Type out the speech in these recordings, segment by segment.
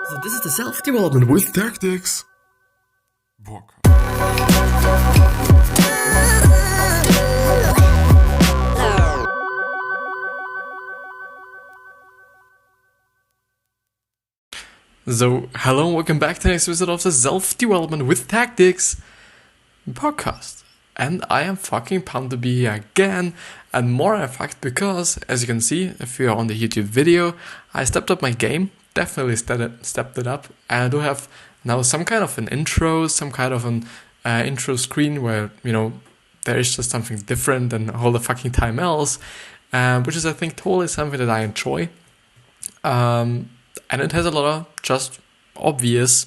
So this is the self-development with tactics book. So, hello and welcome back to the next episode of the Self-Development with Tactics podcast. And I am fucking pumped to be here again, and more in fact because, as you can see, if you're on the YouTube video, I stepped up my game, definitely stepped it up, and I do have now some kind of an intro, some kind of an intro screen where, there is just something different than all the fucking time else, which is, I think, totally something that I enjoy. And it has a lot of just obvious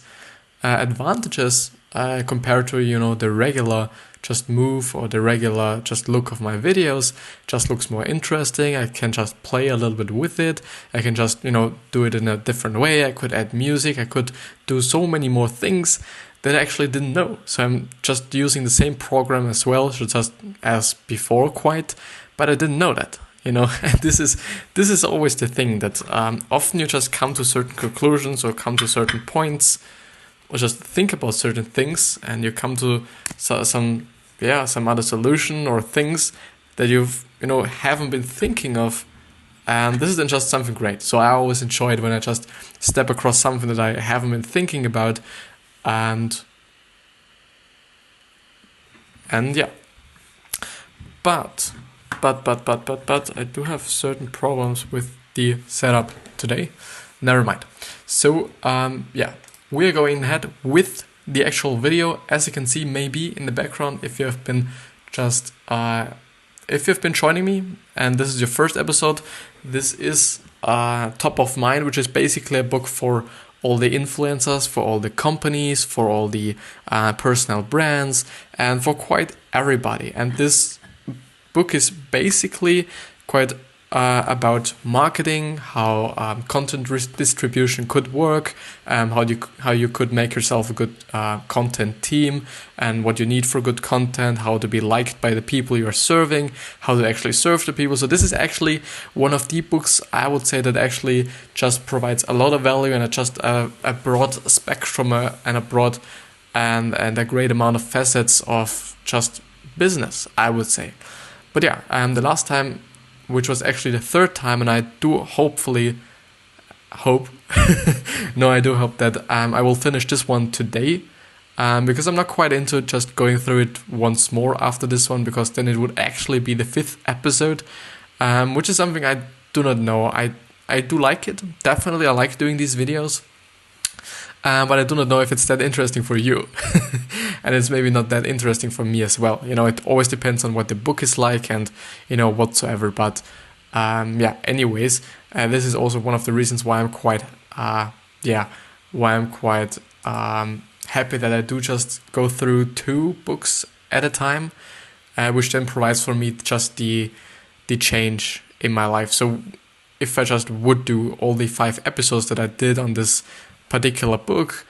advantages compared to, the regular just move or the regular just look of my videos. Just looks more interesting. I can just play a little bit with it. I can just, do it in a different way. I could add music. I could do so many more things that I actually didn't know. So I'm just using the same program as well, so just as before quite, but I didn't know that. And this is always the thing that often you just come to certain conclusions or come to certain points or just think about certain things and you come to some other solution or things that you've haven't been thinking of, and this is then just something great. So I always enjoy it when I just step across something that I haven't been thinking about, and yeah. But I do have certain problems with the setup today. Never mind. So we're going ahead with the actual video. As you can see, maybe in the background, if you've been joining me and this is your first episode, this is Top of Mind, which is basically a book for all the influencers, for all the companies, for all the personal brands, and for quite everybody. And this book is basically quite about marketing, how content distribution could work, how you could make yourself a good content team, and what you need for good content, how to be liked by the people you are serving, how to actually serve the people. So this is actually one of the books I would say that actually just provides a lot of value and just a broad spectrum and a broad and a great amount of facets of just business, I would say. But the last time, which was actually the third time, and I do hope that I will finish this one today, because I'm not quite into just going through it once more after this one, because then it would actually be the 5th episode, which is something I do not know. I do like it. Definitely I like doing these videos. But I do not know if it's that interesting for you. And it's maybe not that interesting for me as well. It always depends on what the book is like and, whatsoever. But, anyways, this is also one of the reasons why I'm quite, happy that I do just go through 2 books at a time, which then provides for me just the change in my life. So if I just would do all the 5 episodes that I did on this particular book,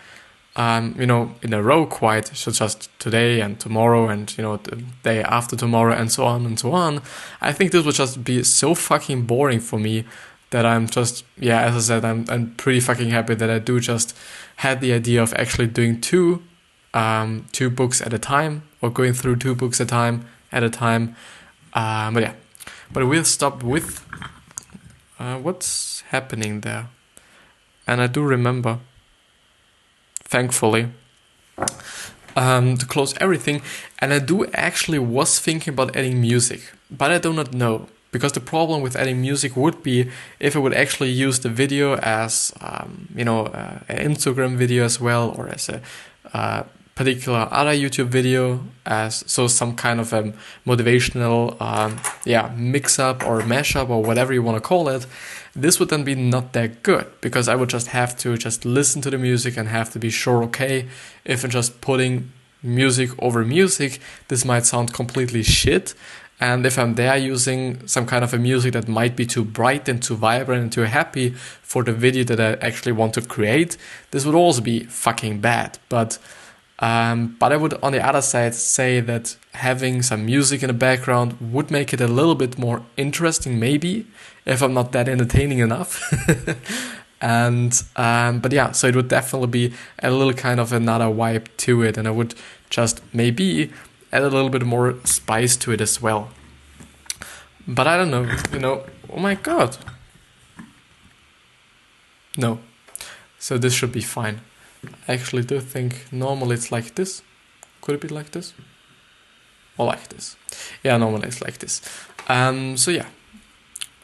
in a row quite, so just today and tomorrow and, the day after tomorrow and so on, I think this would just be so fucking boring for me that I'm just, as I said, I'm pretty fucking happy that I do just had the idea of actually doing 2 books at a time, or going through 2 books at a time. But we'll stop with what's happening there. And I do remember, thankfully, to close everything. And I do actually was thinking about adding music, but I do not know. Because the problem with adding music would be if I would actually use the video as, an Instagram video as well, or as a particular other YouTube video, as some kind of a motivational mix-up or mash-up or whatever you want to call it. This would then be not that good, because I would just have to just listen to the music and have to be sure, okay, if I'm just putting music over music, this might sound completely shit. And if I'm there using some kind of a music that might be too bright and too vibrant and too happy for the video that I actually want to create, this would also be fucking bad. But I would, on the other side, say that having some music in the background would make it a little bit more interesting, maybe, if I'm not that entertaining enough. But yeah, so it would definitely be a little kind of another vibe to it, and I would just maybe add a little bit more spice to it as well. But I don't know, oh my god. No. So this should be fine. I actually do think normally it's like this. Could it be like this? Or like this? Yeah, normally it's like this. So yeah.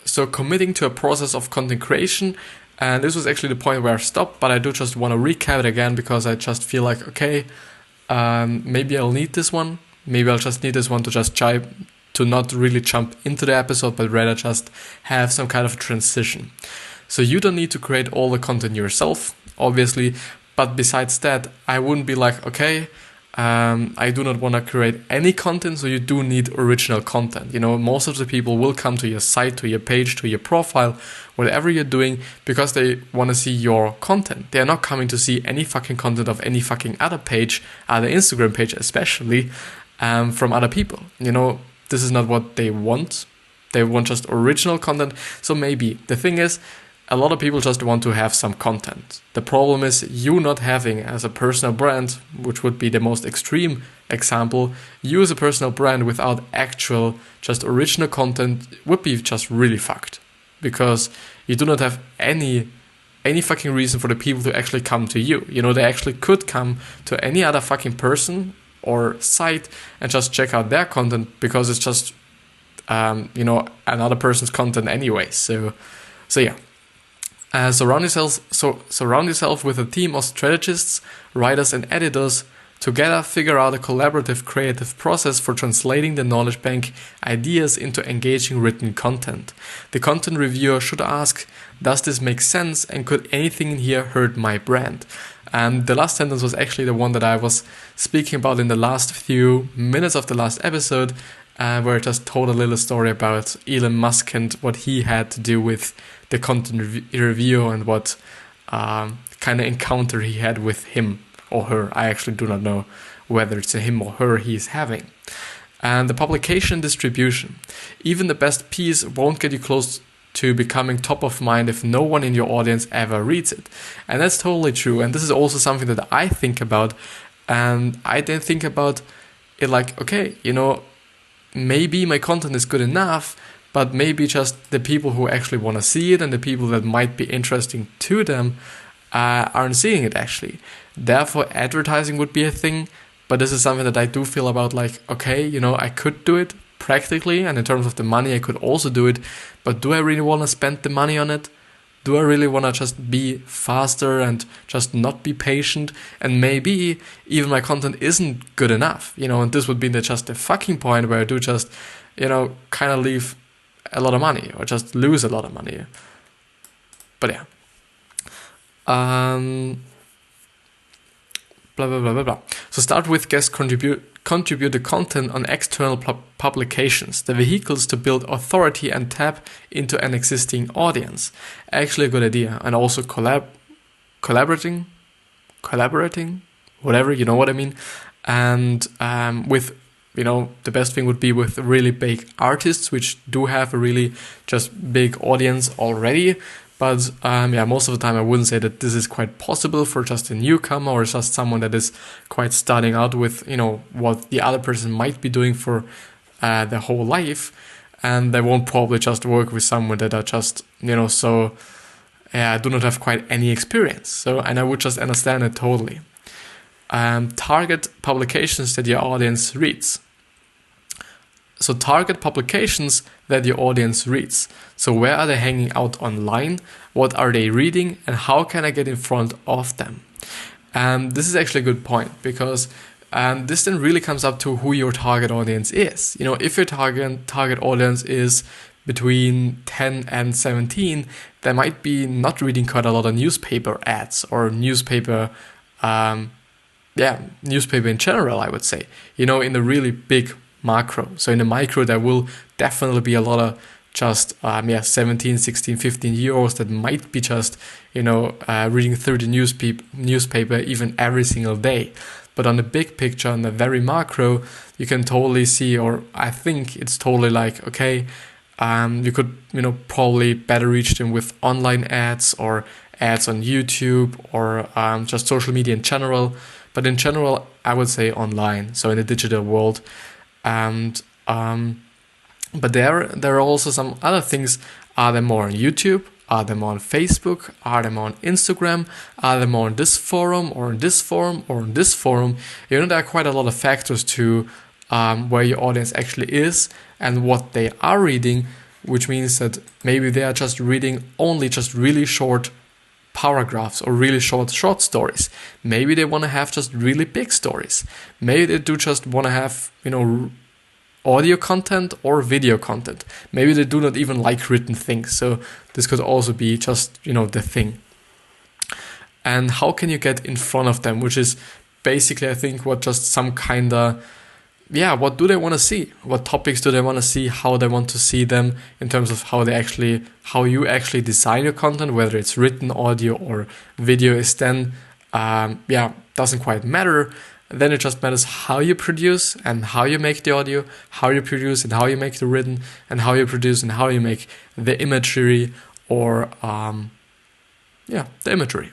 So committing to a process of content creation, and this was actually the point where I stopped, but I do just want to recap it again because I just feel like, okay, maybe I'll need this one. Maybe I'll just need this one to not really jump into the episode, but rather just have some kind of transition. So you don't need to create all the content yourself, obviously, but besides that, I wouldn't be like, okay, I do not want to create any content, so you do need original content. Most of the people will come to your site, to your page, to your profile, whatever you're doing, because they want to see your content. They are not coming to see any fucking content of any fucking other page, other Instagram page especially, from other people. This is not what they want. They want just original content. So maybe the thing is, a lot of people just want to have some content. The problem is you not having as a personal brand, which would be the most extreme example, you as a personal brand without actual just original content would be just really fucked. Because you do not have any fucking reason for the people to actually come to you. They actually could come to any other fucking person or site and just check out their content because it's just, another person's content anyway. So yeah. Surround yourself with a team of strategists, writers, and editors. Together, figure out a collaborative, creative process for translating the knowledge bank ideas into engaging written content. The content reviewer should ask, does this make sense, and could anything in here hurt my brand? And the last sentence was actually the one that I was speaking about in the last few minutes of the last episode, where I just told a little story about Elon Musk and what he had to do with the content review and what kind of encounter he had with him or her. I actually do not know whether it's a him or her he's having. And the publication distribution. Even the best piece won't get you close to becoming top of mind if no one in your audience ever reads it. And that's totally true. And this is also something that I think about. And I then think about it like, okay, maybe my content is good enough, but maybe just the people who actually want to see it and the people that might be interesting to them aren't seeing it actually. Therefore, advertising would be a thing, but this is something that I do feel about like, okay, I could do it practically, and in terms of the money, I could also do it, but do I really want to spend the money on it? Do I really want to just be faster and just not be patient? And maybe even my content isn't good enough, and this would be just the fucking point where I do just, kind of leave a lot of money or just lose a lot of money. But yeah. Blah, blah, blah, blah, blah. So start with guest contribute the content on external publications, the vehicles to build authority and tap into an existing audience. Actually a good idea. And also collaborating, whatever, you know what I mean. And with, the best thing would be with really big artists, which do have a really just big audience already. But most of the time I wouldn't say that this is quite possible for just a newcomer or just someone that is quite starting out with, what the other person might be doing for their whole life. And they won't probably just work with someone that are just, do not have quite any experience. So, and I would just understand it totally. Target publications that your audience reads. So target publications that your audience reads. So where are they hanging out online? What are they reading? And how can I get in front of them? This is actually a good point because this then really comes up to who your target audience is. If your target audience is between 10 and 17, they might be not reading quite a lot of newspaper ads or newspaper in general, I would say, in the really big macro. So in the micro, there will definitely be a lot of just 17, 16, 15 year olds that might be just, reading through the newspaper even every single day. But on the big picture, on the very macro, you can totally see, or I think it's totally like, okay, you could, probably better reach them with online ads or ads on YouTube or just social media in general. But in general, I would say online, so in the digital world. And but there are also some other things. Are they more on YouTube? Are they more on Facebook? Are they more on Instagram? Are they more on this forum or on this forum or on this forum? There are quite a lot of factors to where your audience actually is and what they are reading, which means that maybe they are just reading only just really short paragraphs or really short stories. Maybe they want to have just really big stories. Maybe they do just want to have, audio content or video content. Maybe they do not even like written things. So this could also be just, the thing. And how can you get in front of them? Which is basically, I think, what just some kind of, what do they want to see? What topics do they want to see? How they want to see them in terms of how you actually design your content, whether it's written, audio, or video is then, doesn't quite matter. Then it just matters how you produce and how you make the audio, how you produce and how you make the written, and how you produce and how you make the imagery or, the imagery.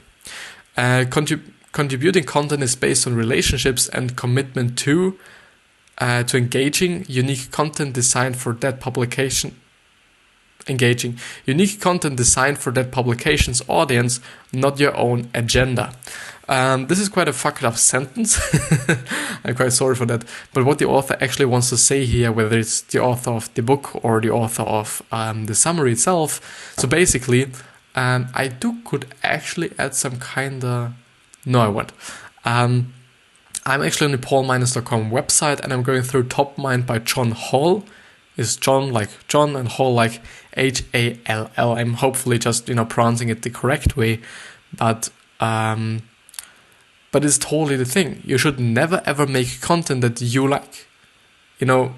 Contributing content is based on relationships and commitment to engaging, unique content designed for that publication. Engaging unique content designed for that publication's audience, not your own agenda. This is quite a fucked up sentence. I'm quite sorry for that. But what the author actually wants to say here, whether it's the author of the book or the author of the summary itself. So basically, could actually add some kind of... No, I won't. I'm actually on the paulminus.com website and I'm going through Top Mind by John Hall. Is John like John and Hall like Hall. I'm hopefully just, pronouncing it the correct way. But it's totally the thing. You should never ever make content that you like. You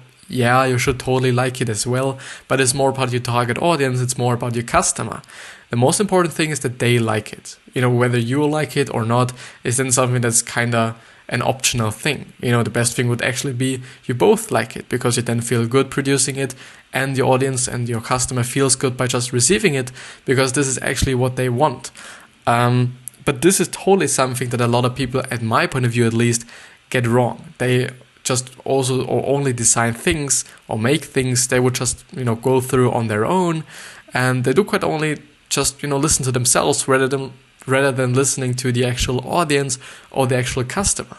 should totally like it as well, but it's more about your target audience, it's more about your customer. The most important thing is that they like it. Whether you like it or not is then something that's kind of an optional thing. The best thing would actually be you both like it, because you then feel good producing it and your audience and your customer feels good by just receiving it, because this is actually what they want. But this is totally something that a lot of people, at my point of view at least, get wrong. They just also or only design things or make things they would just, go through on their own. And they do quite only just, listen to themselves rather than listening to the actual audience or the actual customer.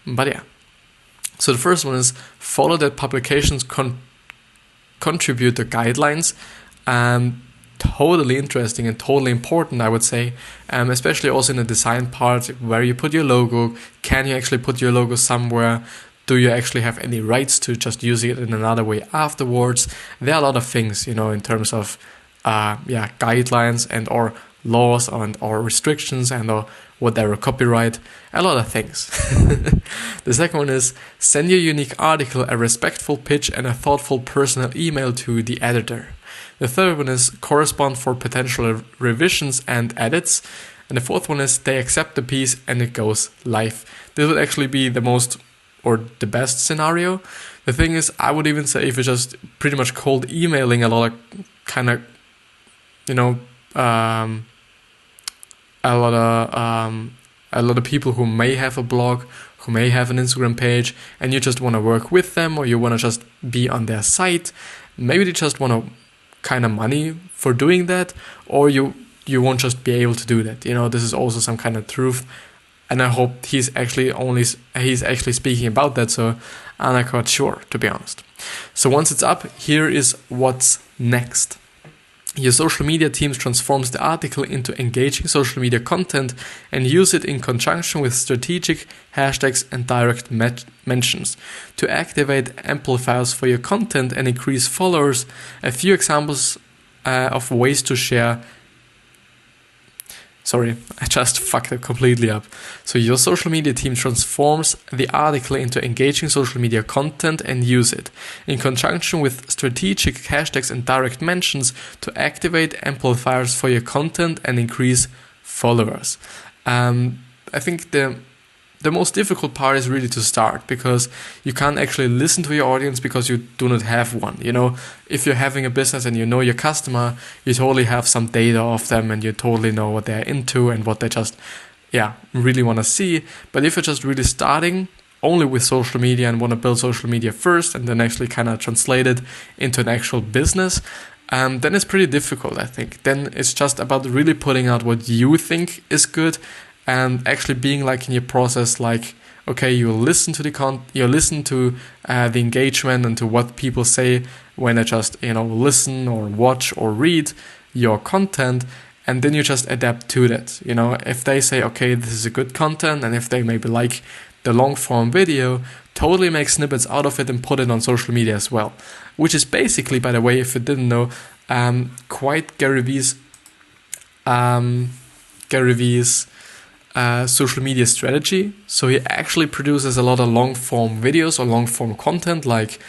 But yeah. So the first one is follow that publications contribute to guidelines. Totally interesting and totally important, I would say, especially also in the design part, where you put your logo. Can you actually put your logo somewhere? Do you actually have any rights to just use it in another way afterwards? There are a lot of things, in terms of guidelines and or laws and or restrictions and or whatever, copyright, a lot of things. The second one is send your unique article, a respectful pitch and a thoughtful personal email to the editor. The third one is correspond for potential revisions and edits. And the fourth one is they accept the piece and it goes live. This would actually be the most or the best scenario. The thing is, I would even say if you're just pretty much cold emailing a lot of kind of, a lot of people who may have a blog, who may have an Instagram page, and you just want to work with them or you want to just be on their site. Maybe they just want to kind of money for doing that, or you won't just be able to do that. This is also some kind of truth, and I hope he's actually speaking about that, so I'm not quite sure, to be honest. So once it's up, here is what's next. Your social media team transforms the article into engaging social media content and use it in conjunction with strategic hashtags and direct mentions to activate amplifiers for your content and increase followers. A few examples of ways to share. Sorry, I just fucked it completely up. So your social media team transforms the article into engaging social media content and use it in conjunction with strategic hashtags and direct mentions to activate amplifiers for your content and increase followers. I think the the most difficult part is really to start, because you can't actually listen to your audience because you do not have one. If you're having a business and you know your customer, you totally have some data of them and you totally know what they're into and what they just really want to see. But if you're just really starting only with social media and want to build social media first and then actually kind of translate it into an actual business, then it's pretty difficult, I think. Then it's just about really putting out what you think is good and actually being like in your process, like, okay, you listen to the engagement and to what people say when they just, listen or watch or read your content, and then you just adapt to that. If they say, okay, this is a good content, and if they maybe like the long form video, totally make snippets out of it and put it on social media as well. Which is basically, by the way, if you didn't know, quite Gary Vee's social media strategy. So he actually produces a lot of long form videos or long form content, like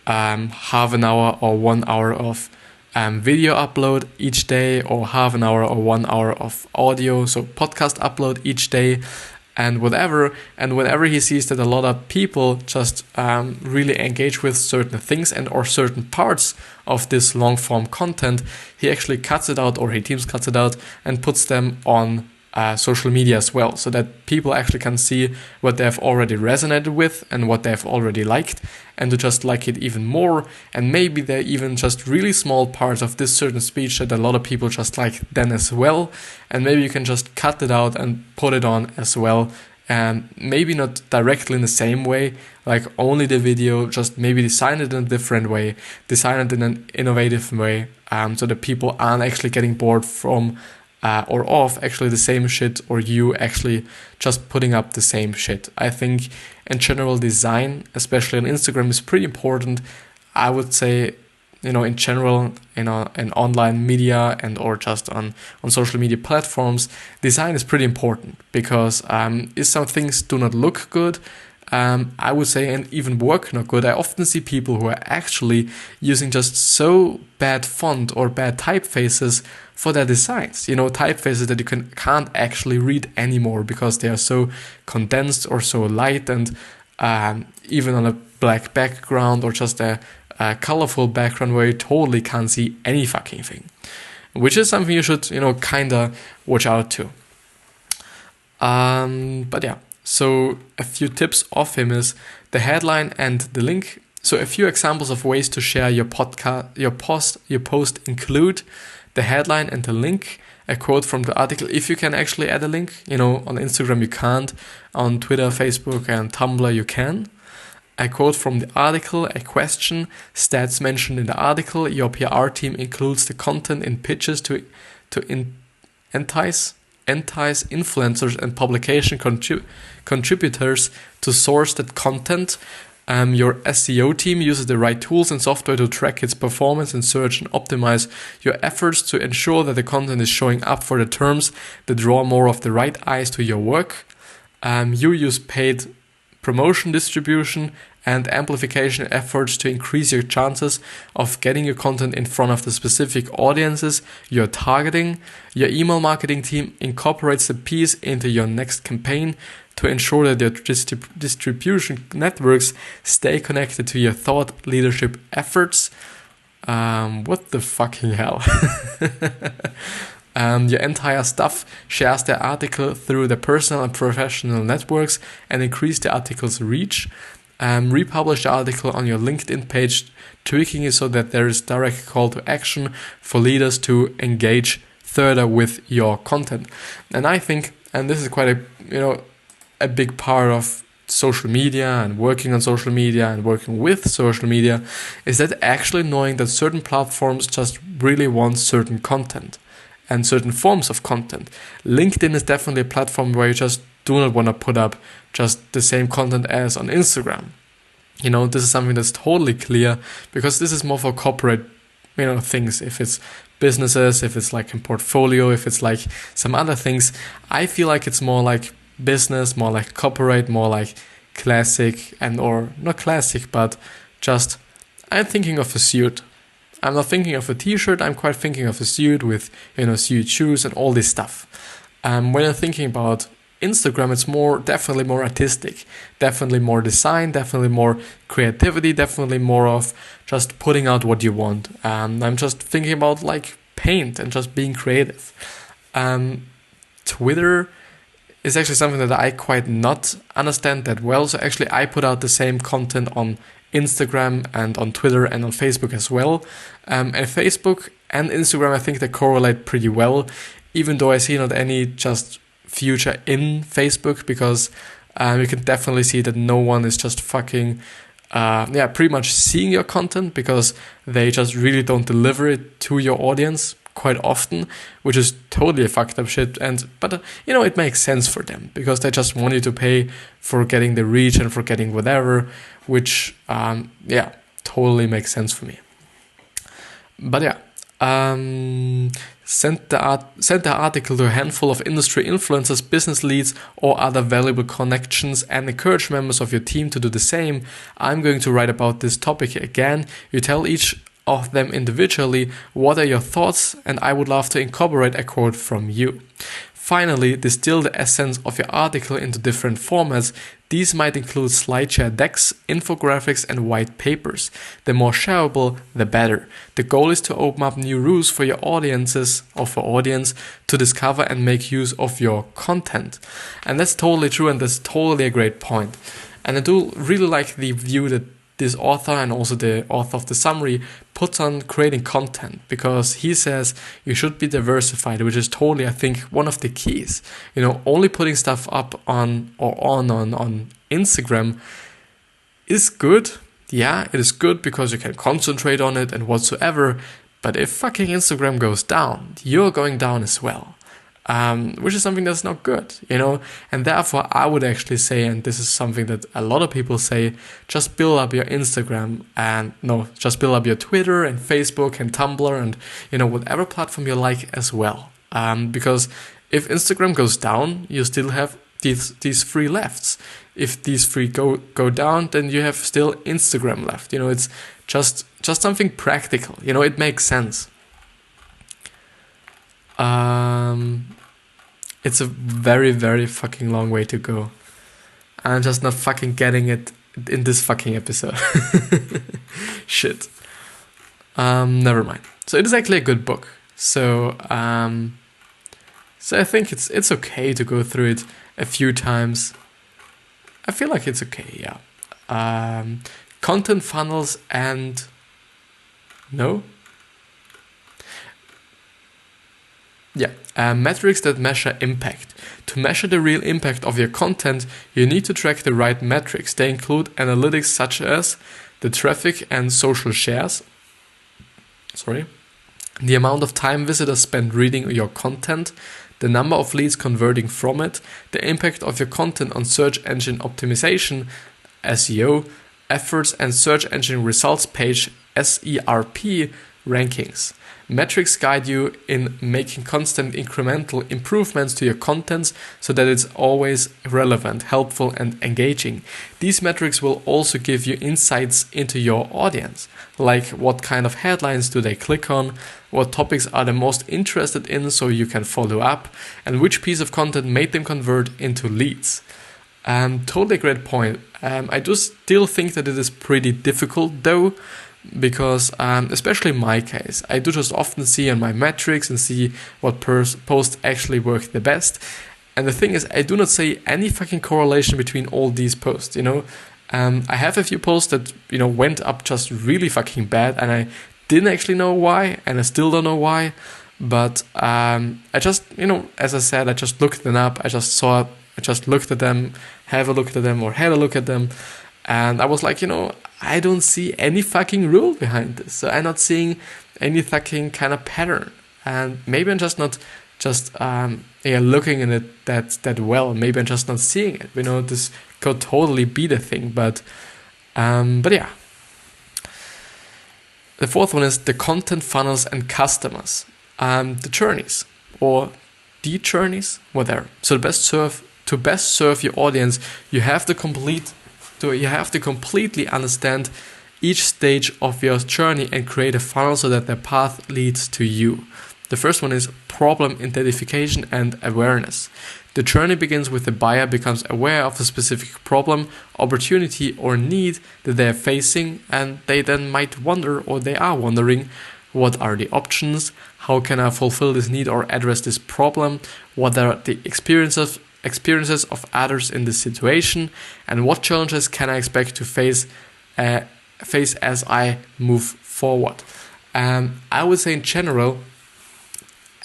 half an hour or 1 hour of video upload each day, or half an hour or 1 hour of audio, so podcast upload each day, and whatever. And whenever he sees that a lot of people just really engage with certain things and or certain parts of this long form content, he actually cuts it out, or his team cuts it out and puts them on social media as well, so that people actually can see what they have already resonated with and what they have already liked, and to just like it even more. And maybe they're even just really small parts of this certain speech that a lot of people just like then as well, and maybe you can just cut it out and put it on as well, and maybe not directly in the same way, like only the video, just maybe design it in a different way, design it in an innovative way, so that people aren't actually getting bored from or of actually the same shit, or you actually just putting up the same shit. I think in general design, especially on Instagram, is pretty important. I would say, in general, in online media and or just on social media platforms, design is pretty important, because if some things do not look good, I would say, and even work not good, I often see people who are actually using just so bad font or bad typefaces for their designs. Typefaces that you can't actually read anymore because they are so condensed or so light, and even on a black background or just a colorful background where you totally can't see any fucking thing, which is something you should, kind of watch out to. But yeah. So a few tips of him is the headline and the link. So a few examples of ways to share your post include the headline and the link, a quote from the article, if you can actually add a link. On Instagram you can't, on Twitter, Facebook and Tumblr you can. A quote from the article, a question, stats mentioned in the article. Your PR team includes the content in pitches to entice influencers and publication contributors to source that content. Your SEO team uses the right tools and software to track its performance and search and optimize your efforts to ensure that the content is showing up for the terms that draw more of the right eyes to your work. You use paid promotion, distribution and amplification efforts to increase your chances of getting your content in front of the specific audiences you're targeting. Your email marketing team incorporates the piece into your next campaign to ensure that your distribution networks stay connected to your thought leadership efforts. What the fucking hell? Your entire staff shares the article through the personal and professional networks and increase the article's reach. Republish the article on your LinkedIn page, tweaking it so that there is direct call to action for leaders to engage further with your content. And I think, and this is quite a big part of social media and working on social media and working with social media, is that actually knowing that certain platforms just really want certain content and certain forms of content. LinkedIn is definitely a platform where you just do not want to put up just the same content as on Instagram. This is something that's totally clear, because this is more for corporate, things. If it's businesses, if it's like in portfolio, if it's like some other things, I feel like it's more like business, more like corporate, more like classic, and or not classic, but just I'm thinking of a suit. I'm not thinking of a t-shirt, I'm quite thinking of a suit with, suit shoes and all this stuff. When I'm thinking about Instagram, it's definitely more artistic, definitely more design, definitely more creativity, definitely more of just putting out what you want. I'm just thinking about like paint and just being creative. Twitter is actually something that I quite not understand that well. So actually I put out the same content on Instagram and on Twitter and on Facebook as well. And Facebook and Instagram, I think they correlate pretty well, even though I see not any just future in Facebook, because you can definitely see that no one is just fucking pretty much seeing your content, because they just really don't deliver it to your audience quite often, which is totally a fucked up shit. But it makes sense for them, because they just want you to pay for getting the reach and for getting whatever, which totally makes sense for me. But send the article to a handful of industry influencers, business leads, or other valuable connections, and encourage members of your team to do the same. I'm going to write about this topic again. You tell each of them individually what are your thoughts, and I would love to incorporate a quote from you. Finally, distill the essence of your article into different formats. These might include slideshare decks, infographics, and white papers. The more shareable, the better. The goal is to open up new routes for your audiences or for audience to discover and make use of your content. And that's totally true, and that's totally a great point. And I do really like the view that this author and also the author of the summary puts on creating content, because he says you should be diversified, which is totally, I think, one of the keys. Only putting stuff up on Instagram is good. Yeah, it is good because you can concentrate on it and whatsoever. But if fucking Instagram goes down, you're going down as well. Which is something that's not good, and therefore I would actually say, and this is something that a lot of people say, just build up your Instagram just build up your Twitter and Facebook and Tumblr and, whatever platform you like as well. Because if Instagram goes down, you still have these three lefts. If these three go down, then you have still Instagram left. It's just something practical. It makes sense. It's a very, very fucking long way to go. I'm just not fucking getting it in this fucking episode. Shit. Never mind. So it is actually a good book. So I think it's okay to go through it a few times. I feel like it's okay, yeah. Content funnels and... No? Metrics that measure impact. To measure the real impact of your content, you need to track the right metrics. They include analytics such as the traffic and social shares, the amount of time visitors spend reading your content, the number of leads converting from it, the impact of your content on search engine optimization, SEO, efforts and search engine results page, SERP, rankings. Metrics guide you in making constant incremental improvements to your contents so that it's always relevant, helpful, and engaging. These metrics will also give you insights into your audience, like what kind of headlines do they click on, what topics are they most interested in so you can follow up, and which piece of content made them convert into leads. Totally great point. I do still think that it is pretty difficult though, because especially in my case, I do just often see on my metrics and see what posts actually work the best. And the thing is, I do not see any fucking correlation between all these posts, I have a few posts that, went up just really fucking bad, and I didn't actually know why, and I still don't know why. But I just, as I said, I just looked them up. I just looked at them, had a look at them. And I was like, I don't see any fucking rule behind this. So I'm not seeing any fucking kind of pattern. And maybe I'm just not looking in it that well. Maybe I'm just not seeing it. This could totally be the thing. But yeah. The fourth one is the content funnels and customers. The journeys or the journeys, whatever. So to best serve your audience, you have to completely understand each stage of your journey and create a funnel so that the path leads to you. The first one is problem identification and awareness. The journey begins with the buyer becomes aware of a specific problem, opportunity, or need that they are facing, and they then might wonder, or they are wondering, what are the options? How can I fulfill this need or address this problem? What are the experiences of others in this situation? And what challenges can I expect to face as I move forward? I would say in general,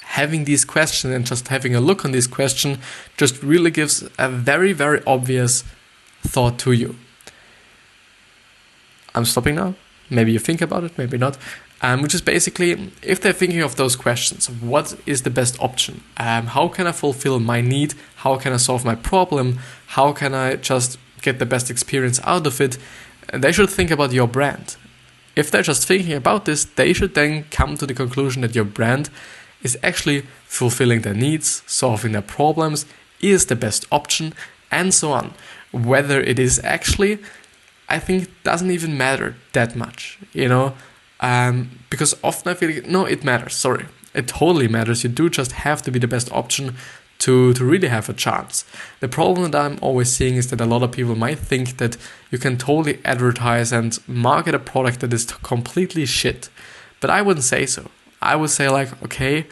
having these questions and just having a look on this question just really gives a very, very obvious thought to you. I'm stopping now. Maybe you think about it, maybe not. Which is basically, if they're thinking of those questions, what is the best option? How can I fulfill my need? How can I solve my problem? How can I just get the best experience out of it? They should think about your brand. If they're just thinking about this, they should then come to the conclusion that your brand is actually fulfilling their needs, solving their problems, is the best option, and so on. Whether it is actually, I think it doesn't even matter that much, because often I feel like, no, it matters, sorry. It totally matters. You do just have to be the best option to really have a chance. The problem that I'm always seeing is that a lot of people might think that you can totally advertise and market a product that is completely shit. But I wouldn't say so. I would say okay,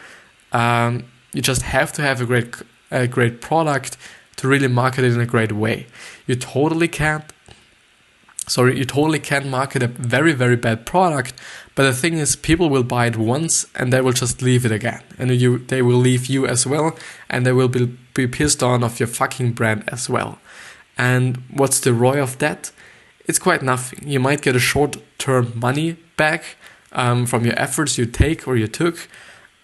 you just have to have a great product to really market it in a great way. You totally can't market a very, very bad product, but the thing is, people will buy it once and they will just leave it again. And they will leave you as well, and they will be pissed on of your fucking brand as well. And what's the ROI of that? It's quite nothing. You might get a short-term money back from your efforts you took,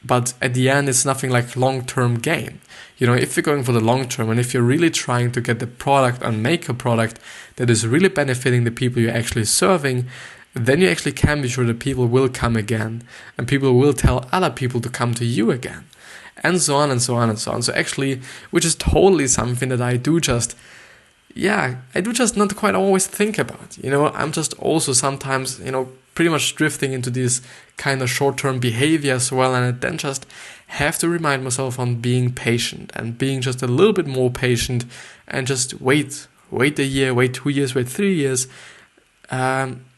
but at the end it's nothing like long-term gain. If you're going for the long term, and if you're really trying to get the product and make a product that is really benefiting the people you're actually serving, then you actually can be sure that people will come again, and people will tell other people to come to you again, and so on and so on and so on. So actually, which is totally something that I do just not quite always think about. I'm just also sometimes, pretty much drifting into this kind of short-term behavior as well, and I then just have to remind myself on being patient and being just a little bit more patient, and just wait a year, wait 2 years, wait 3 years.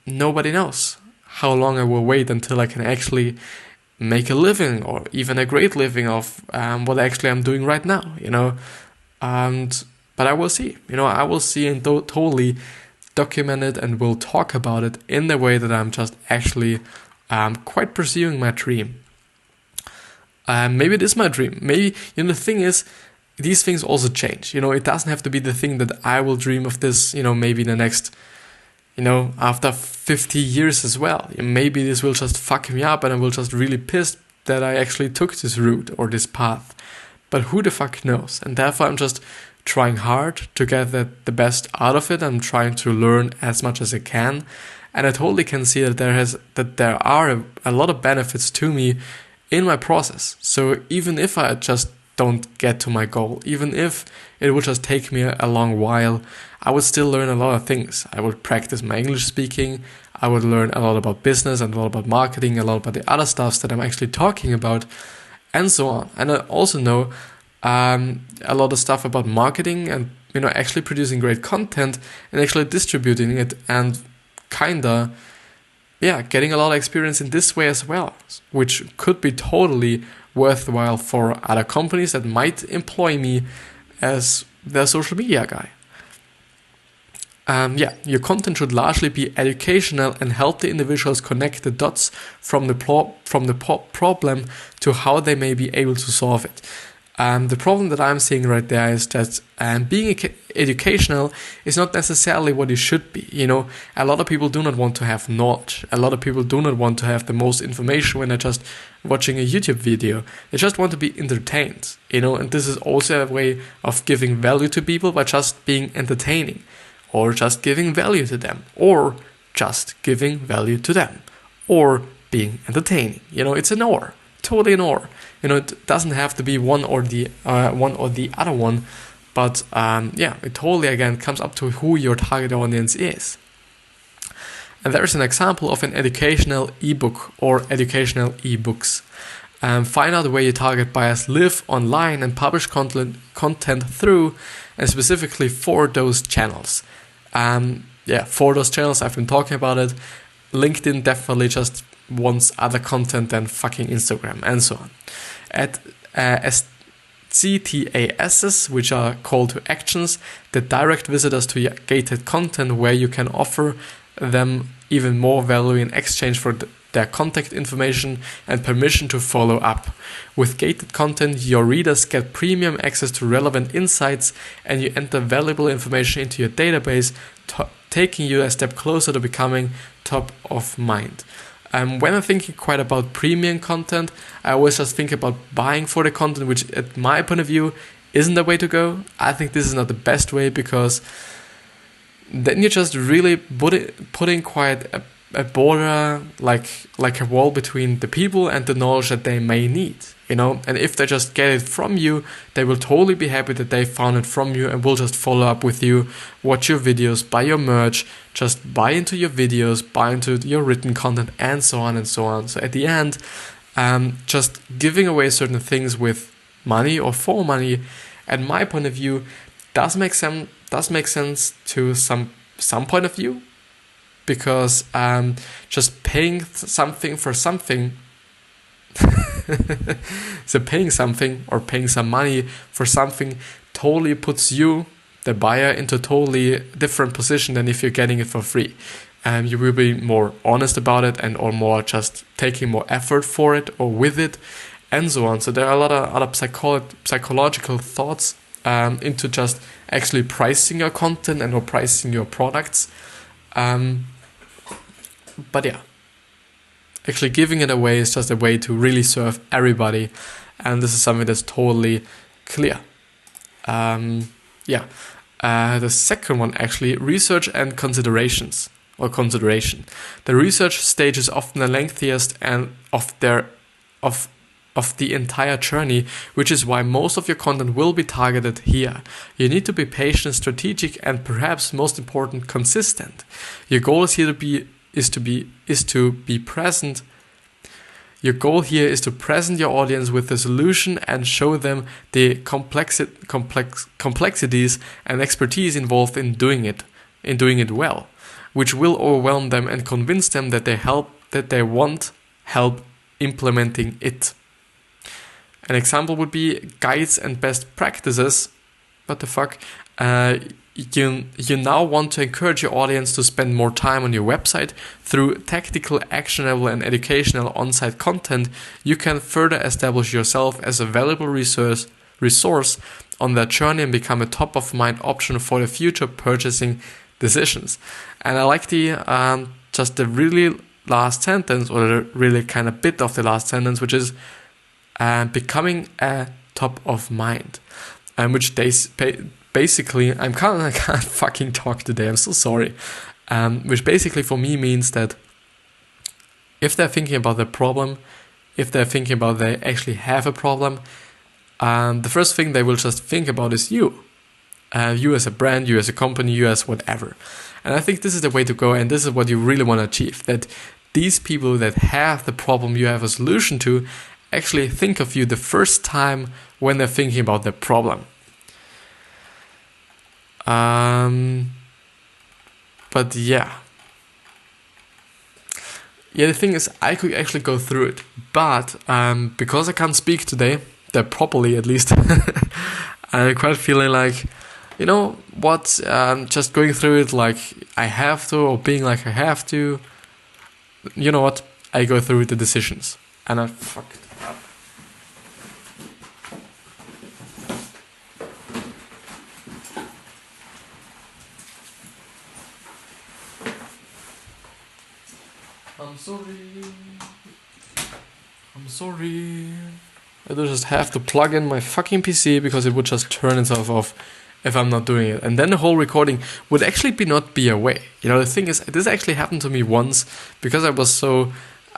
Nobody knows how long I will wait until I can actually make a living, or even a great living of what actually I'm doing right now, but I will see, and totally document it, and will talk about it in the way that I'm just actually quite pursuing my dream. Maybe it is my dream. Maybe, the thing is, these things also change. It doesn't have to be the thing that I will dream of this, maybe the next, after 50 years as well. Maybe this will just fuck me up, and I will just really pissed that I actually took this route or this path. But who the fuck knows? And therefore I'm just trying hard to get the best out of it. I'm trying to learn as much as I can, and I totally can see that there are a lot of benefits to me in my process. So even if I just don't get to my goal, even if it would just take me a long while, I would still learn a lot of things. I would practice my English speaking. I would learn a lot about business and a lot about marketing, a lot about the other stuffs that I'm actually talking about, and so on. And I also know a lot of stuff about marketing and actually producing great content and actually distributing it, and getting a lot of experience in this way as well, which could be totally worthwhile for other companies that might employ me as their social media guy. Your content should largely be educational and help the individuals connect the dots from the problem to how they may be able to solve it. The problem that I'm seeing right there is that being educational is not necessarily what it should be. A lot of people do not want to have knowledge. A lot of people do not want to have the most information when they're just watching a YouTube video. They just want to be entertained, and this is also a way of giving value to people by just being entertaining, or just giving value to them, or just giving value to them, or being entertaining. It's an or. Totally an or. It doesn't have to be one or the other one, but it totally again comes up to who your target audience is. And there's an example of an educational ebook or educational ebooks. Find out where your target buyers live online and publish content through, and specifically for those channels. For those channels, I've been talking about it. LinkedIn definitely just wants other content than fucking Instagram and so on. At CTASs, which are call to actions, that direct visitors to your gated content where you can offer them even more value in exchange for their contact information and permission to follow up. With gated content, your readers get premium access to relevant insights, and you enter valuable information into your database, taking you a step closer to becoming top of mind. When I'm thinking quite about premium content, I always just think about buying for the content, which at my point of view isn't the way to go. I think this is not the best way, because then you just really putting quite a border, like a wall between the people and the knowledge that they may need, and if they just get it from you, they will totally be happy that they found it from you and will just follow up with you, watch your videos, buy your merch, just buy into your videos, buy into your written content, and so on and so on. So at the end, just giving away certain things with money or for money, at my point of view, does make sense to some point of view, because just paying something for something, so paying something or paying some money for something totally puts you, the buyer, into a totally different position than if you're getting it for free. You will be more honest about it, and or more just taking more effort for it or with it, and so on. So there are a lot of other psychological thoughts into just actually pricing your content and or pricing your products. But yeah, actually giving it away is just a way to really serve everybody, and this is something that's totally clear. The second one, actually, research and consideration. The research stage is often the lengthiest and of the entire journey, which is why most of your content will be targeted here. You need to be patient, strategic, and perhaps most important, consistent. Your goal is here to be present. Your goal here is to present your audience with the solution and show them the complexities and expertise involved in doing it well, which will overwhelm them and convince them that they want help implementing it. An example would be guides and best practices. What the fuck? You now want to encourage your audience to spend more time on your website. Through tactical, actionable, and educational on-site content, you can further establish yourself as a valuable resource on that journey and become a top-of-mind option for the future purchasing decisions. And I like the really last sentence, or the really kind of bit of the last sentence, which is becoming a top of mind, which they basically, I can't fucking talk today, I'm so sorry, which basically for me means that if they're thinking about the problem, if they're thinking about they actually have a problem, the first thing they will just think about is you as a brand, you as a company, you as whatever. And I think this is the way to go, and this is what you really want to achieve, that these people that have the problem you have a solution to actually think of you the first time when they're thinking about the problem. But yeah, the thing is, I could actually go through it, but because I can't speak today, that properly at least, I'm quite feeling like, just going through it like I have to, or being like I have to, you know what, I go through the decisions, and I fucked up. I'm sorry. I just have to plug in my fucking PC because it would just turn itself off if I'm not doing it. And then the whole recording would actually not be away. The thing is, this actually happened to me once because I was so,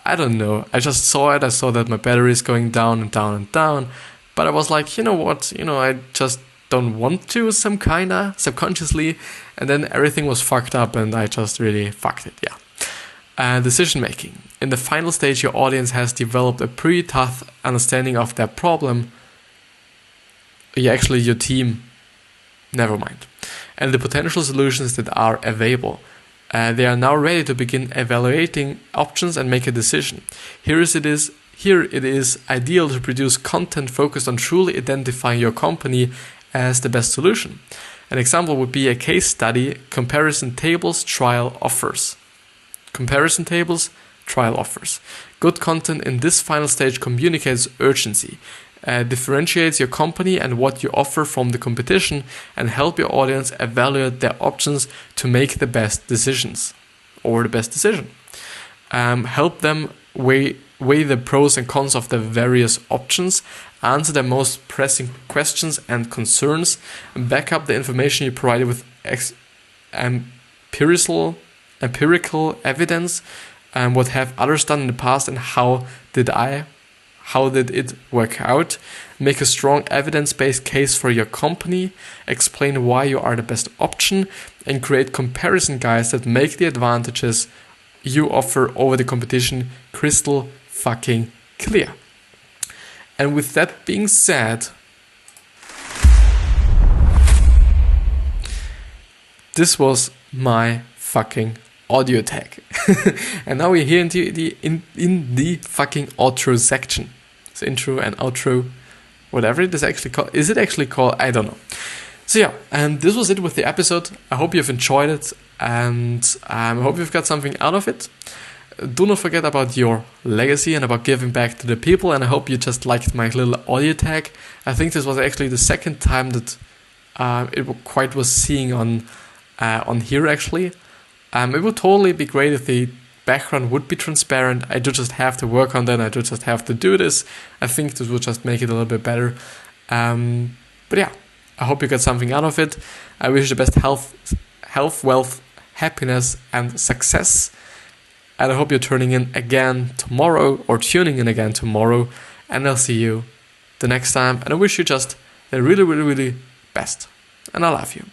I don't know, I just saw it. I saw that my battery is going down and down and down. But I was like, you know what? I just don't want to, some kinda subconsciously. And then everything was fucked up and I just really fucked it, yeah. Decision making. In the final stage, your audience has developed a pretty tough understanding of their problem. Yeah, actually, your team, never mind. And the potential solutions that are available. They are now ready to begin evaluating options and make a decision. Here it is ideal to produce content focused on truly identifying your company as the best solution. An example would be a case study, comparison tables, trial offers. Comparison tables, trial offers. Good content in this final stage communicates urgency, differentiates your company and what you offer from the competition, and help your audience evaluate their options to make the best decisions or the best decision. Help them weigh the pros and cons of the various options, answer their most pressing questions and concerns, and back up the information you provided with empirical evidence, and what have others done in the past and how did it work out. Make a strong evidence-based case for your company, explain why you are the best option, and create comparison guides that make the advantages you offer over the competition crystal fucking clear. And with that being said, this was my fucking audio tag. And now we're here in the fucking outro section. So intro and outro, whatever it is actually called. Is it actually called? I don't know. So yeah, and this was it with the episode. I hope you've enjoyed it, and I hope you've got something out of it. Do not forget about your legacy and about giving back to the people, and I hope you just liked my little audio tag. I think this was actually the second time that it was seeing on here actually. It would totally be great if the background would be transparent. I do just have to work on that. I do just have to do this. I think this would just make it a little bit better. But yeah, I hope you got something out of it. I wish you the best health, wealth, happiness, and success. And I hope you're tuning in again tomorrow. And I'll see you the next time. And I wish you just the really, really, really best. And I love you.